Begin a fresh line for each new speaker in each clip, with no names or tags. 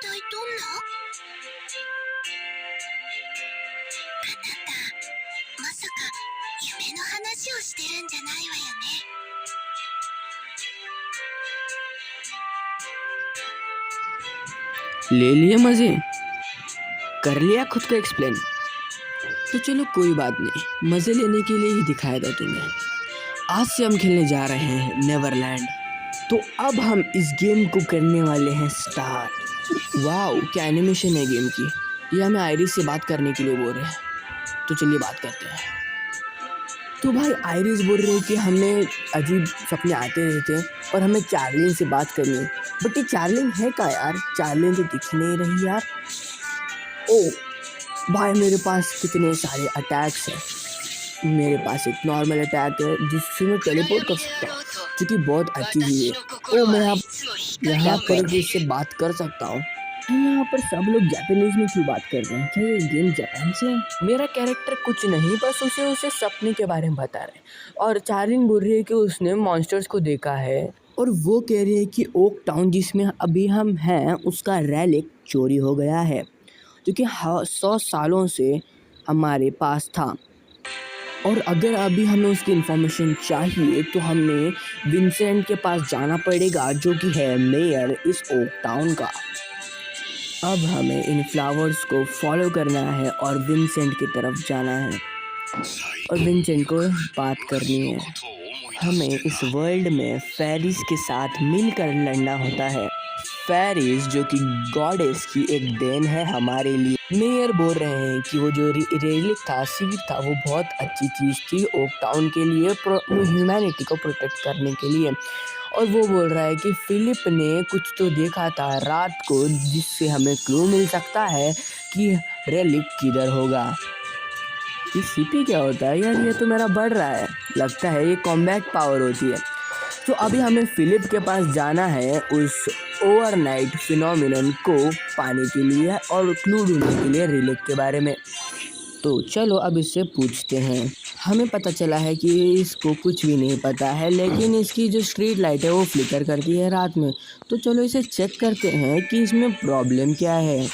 体どんなあなた、まさか夢の話をしてるんじゃないわよね。
ले लिए मजे, कर लिया खुद को एक्सप्लेन। तो चलो कोई बात नहीं, मजे लेने के लिए ही दिखाया था तुम्हें। आज से हम खेलने जा रहे हैं नेवरलैंड। तो अब हम इस गेम को करने वाले हैं स्टार्ट। वाओ, क्या एनिमेशन है गेम की। ये हमें आयरिस से बात करने के लिए बोल रहे हैं, तो चलिए बात करते हैं। तो भाई आयरिस बोल रहे हैं कि हमें अजीब सपने आते रहते हैं और हमें चार्लिन से बात करनी है। बट ये चार्लिन है क्या यार? चार्लिन तो दिख नहीं रही यार। ओ भाई, मेरे पास कितने सारे अटैक्स हैं। मेरे पास एक नॉर्मल अटैक है जिससे मैं टेलीपोर्ट कर सकता हूँ, जो कि बहुत अच्छी चीज़ है। ओ मैं यहाँ पर इससे बात कर सकता हूँ। यहाँ पर सब लोग जापानीज में क्यों बात कर रहे हैं? क्या ये गेम जापान से है? मेरा कैरेक्टर कुछ नहीं, बस उसे सपने के बारे में बता रहे हैं। और चार्लिन बोल रही है कि उसने मॉन्स्टर्स को देखा है और वो कह रही है कि ओक टाउन जिसमें अभी हम हैं उसका रेलिक चोरी हो गया है, जो कि 100 सालों से हमारे पास था। और अगर अभी हमें उसकी इन्फॉर्मेशन चाहिए तो हमें विंसेंट के पास जाना पड़ेगा, जो कि है मेयर इस ओक टाउन का। अब हमें इन फ्लावर्स को फॉलो करना है और विंसेंट की तरफ जाना है और विंसेंट को बात करनी है। हमें इस वर्ल्ड में फेरीज के साथ मिलकर लड़ना होता है। फेरीज जो कि गॉडेस की एक देन है हमारे लिए। मेयर बोल रहे हैं कि वो जो रेलिक था, सीड था, वो बहुत अच्छी चीज़ थी ओक टाउन के लिए, ह्यूमैनिटी को प्रोटेक्ट करने के लिए। और वो बोल रहा है कि फिलिप ने कुछ तो देखा था रात को जिससे हमें क्लू मिल सकता है कि रेलिक किधर होगा। ये सीपी क्या होता है यार? ये तो मेरा बढ़ रहा है, लगता है ये कॉम्बैट पावर होती है। तो अभी हमें फिलिप के पास जाना है उस ओवरनाइट फिनोमिनन को पाने के लिए और क्लू ढूंढने के लिए रिलिक के बारे में। तो चलो अब इससे पूछते हैं। हमें पता चला है कि इसको कुछ भी नहीं पता है, लेकिन इसकी जो स्ट्रीट लाइट है वो फ्लिकर करती है रात में। तो चलो इसे चेक करते हैं कि इसमें प्रॉब्लम क्या है।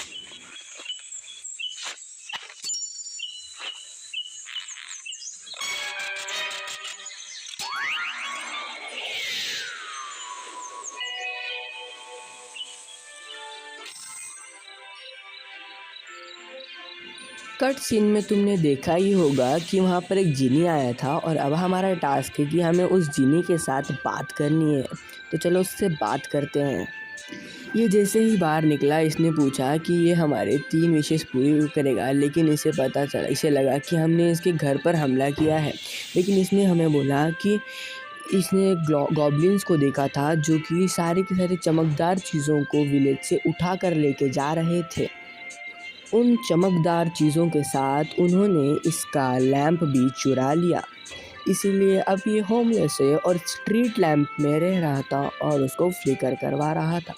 कट सीन में तुमने देखा ही होगा कि वहाँ पर एक जिनी आया था और अब हमारा टास्क है कि हमें उस जिनी के साथ बात करनी है। तो चलो उससे बात करते हैं। ये जैसे ही बाहर निकला इसने पूछा कि ये हमारे 3 विशेष पूरी करेगा, लेकिन इसे लगा कि हमने इसके घर पर हमला किया है। लेकिन इसने हमें बोला कि इसने गॉब्लिन्स को देखा था जो कि सारी की सारी चमकदार चीज़ों को विलेज से उठा कर लेके जा रहे थे। उन चमकदार चीज़ों के साथ उन्होंने इसका लैंप भी चुरा लिया। इसीलिए अब ये होमलेस है और स्ट्रीट लैंप में रह रहा था और उसको फ्लिकर करवा रहा था।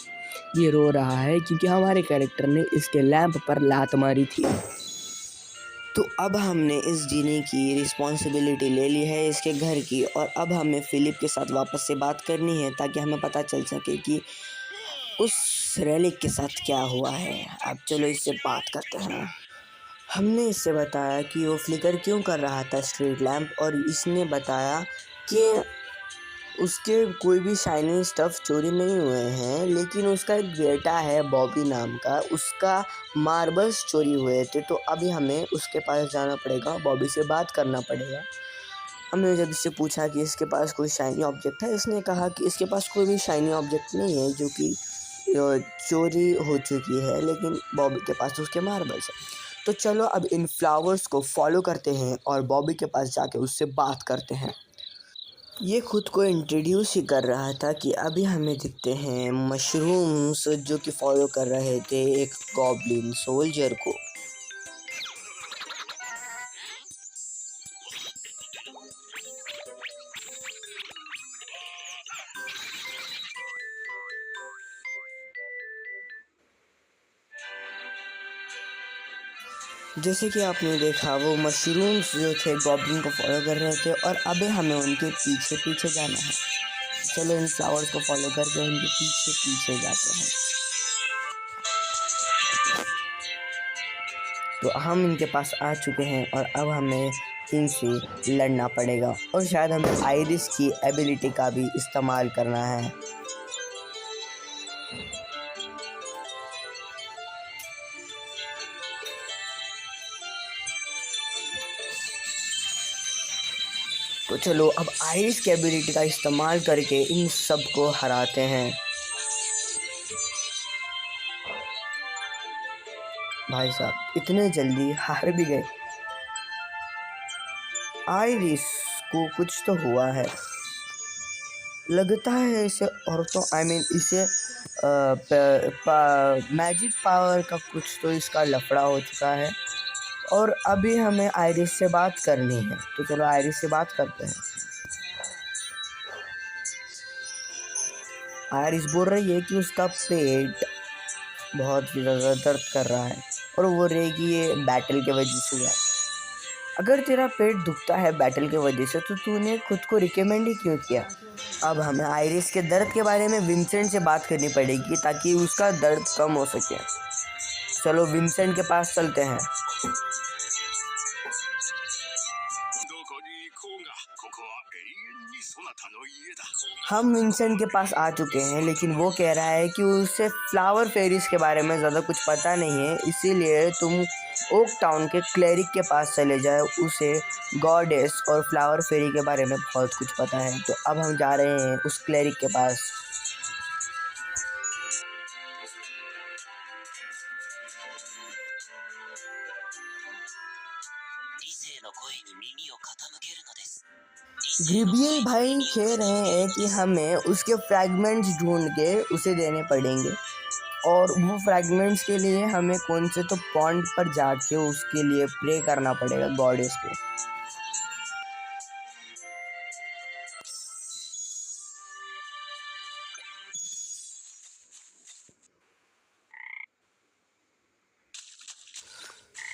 ये रो रहा है क्योंकि हमारे कैरेक्टर ने इसके लैंप पर लात मारी थी। तो अब हमने इस जीनी की रिस्पॉन्सिबिलिटी ले ली है इसके घर की, और अब हमें फिलिप के साथ वापस से बात करनी है ताकि हमें पता चल सके कि उस रेलिक के साथ क्या हुआ है। अब चलो इससे बात करते हैं। हमने इससे बताया कि वो फ्लिकर क्यों कर रहा था स्ट्रीट लैंप, और इसने बताया कि उसके कोई भी शाइनिंग स्टफ़ चोरी नहीं हुए हैं, लेकिन उसका एक बेटा है बॉबी नाम का, उसका मार्बल्स चोरी हुए थे। तो अभी हमें उसके पास जाना पड़ेगा, बॉबी से बात करना पड़ेगा। हमने जब इससे पूछा कि इसके पास कोई शाइनी ऑब्जेक्ट है, इसने कहा कि इसके पास कोई भी शाइनी ऑब्जेक्ट नहीं है जो कि चोरी हो चुकी है, लेकिन बॉबी के पास उसके मार्बल्स हैं। तो चलो अब इन फ्लावर्स को फॉलो करते हैं और बॉबी के पास जाके उससे बात करते हैं। ये खुद को इंट्रोड्यूस ही कर रहा था कि अभी हमें दिखते हैं मशरूम्स जो कि फॉलो कर रहे थे एक गॉब्लिन सोल्जर को। जैसे कि आपने देखा वो मशरूम्स जो थे गॉब्लिन को फॉलो कर रहे थे और अभी हमें उनके पीछे पीछे जाना है। चलो इन फ्लावर्स को फॉलो करके उनके पीछे पीछे जाते हैं। तो हम इनके पास आ चुके हैं और अब हमें इनसे लड़ना पड़ेगा और शायद हमें आइरिस की एबिलिटी का भी इस्तेमाल करना है। तो चलो अब आइरिस की एबिलिटी का इस्तेमाल करके इन सब को हराते हैं। भाई साहब इतने जल्दी हार भी गए। आइरिस को कुछ तो हुआ है, लगता है इसे औरतों इसे मैजिक पावर का कुछ तो इसका लफड़ा हो चुका है और अभी हमें आइरिस से बात करनी है। तो चलो आइरिस से बात करते हैं। आइरिस बोल रही है कि उसका पेट बहुत ज़्यादा दर्द कर रहा है और वो रहेगी ये बैटल के वजह से है। अगर तेरा पेट दुखता है बैटल के वजह से तो तूने खुद को रिकमेंड ही क्यों किया। अब हमें आइरिस के दर्द के बारे में विंसेंट से बात करनी पड़ेगी ताकि उसका दर्द कम हो सके। चलो विंसेंट के पास चलते हैं। हम विंसेंट के पास आ चुके हैं लेकिन वो कह रहा है कि उसे फ्लावर फेरीज के बारे में ज़्यादा कुछ पता नहीं है, इसीलिए तुम ओक टाउन के क्लेरिक के पास चले जाए, उसे गॉडेस और फ्लावर फेरी के बारे में बहुत कुछ पता है। तो अब हम जा रहे हैं उस क्लेरिक के पास। ग्रिबियल भाई कह रहे हैं कि हमें उसके फ्रैगमेंट्स ढूंढ के उसे देने पड़ेंगे और वो फ्रैगमेंट्स के लिए हमें कौन से तो पॉन्ड पर जाके उसके लिए प्रे करना पड़ेगा गॉडेस को।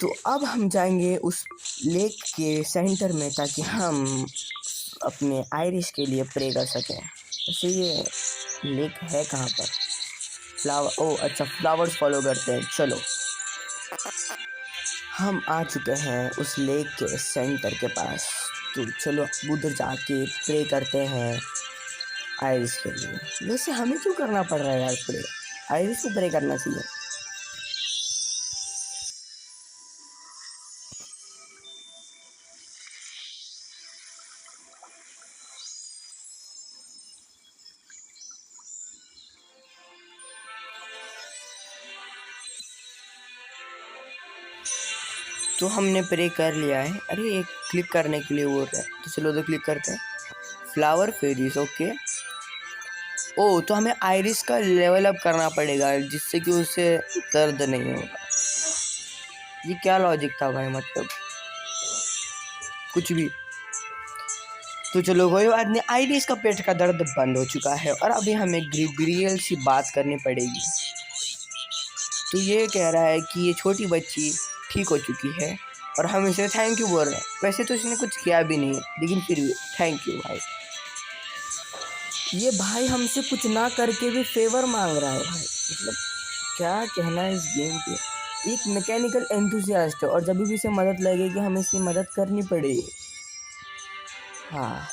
तो अब हम जाएंगे उस लेक के सेंटर में ताकि हम अपने आइरिस के लिए प्रे कर सकें। वैसे ये लेक है कहाँ पर? अच्छा फ्लावर्स फॉलो करते हैं। चलो हम आ चुके हैं उस लेक के सेंटर के पास। तो चलो उधर जाके प्रे करते हैं आइरिस के लिए। वैसे हमें क्यों करना पड़ रहा है यार प्रे? आइरिस को प्रे करना चाहिए। तो हमने प्रे कर लिया है। अरे एक क्लिक करने के लिए बोल रहा है, तो चलो उधर क्लिक करते हैं। Flower fairies, okay. ओ तो हमें आइरिस का लेवल अप करना पड़ेगा जिससे कि उसे दर्द नहीं होगा। ये क्या लॉजिक था भाई, मतलब कुछ भी। तो चलो कोई बात नहीं, आइरिस का पेट का दर्द बंद हो चुका है और अभी हमें ग्रिबियल से बात करनी पड़ेगी। तो ये कह रहा है कि ये छोटी बच्ची ठीक हो चुकी है और हम इसे थैंक यू बोल रहे हैं। वैसे तो इसने कुछ किया भी नहीं है लेकिन फिर भी थैंक यू भाई। ये भाई हमसे कुछ ना करके भी फेवर मांग रहा है भाई, मतलब क्या कहना है इस गेम पे। एक मैकेनिकल एंथुसियास्ट है और जब भी इसे मदद लगेगी हमें इसकी मदद करनी पड़ेगी। हाँ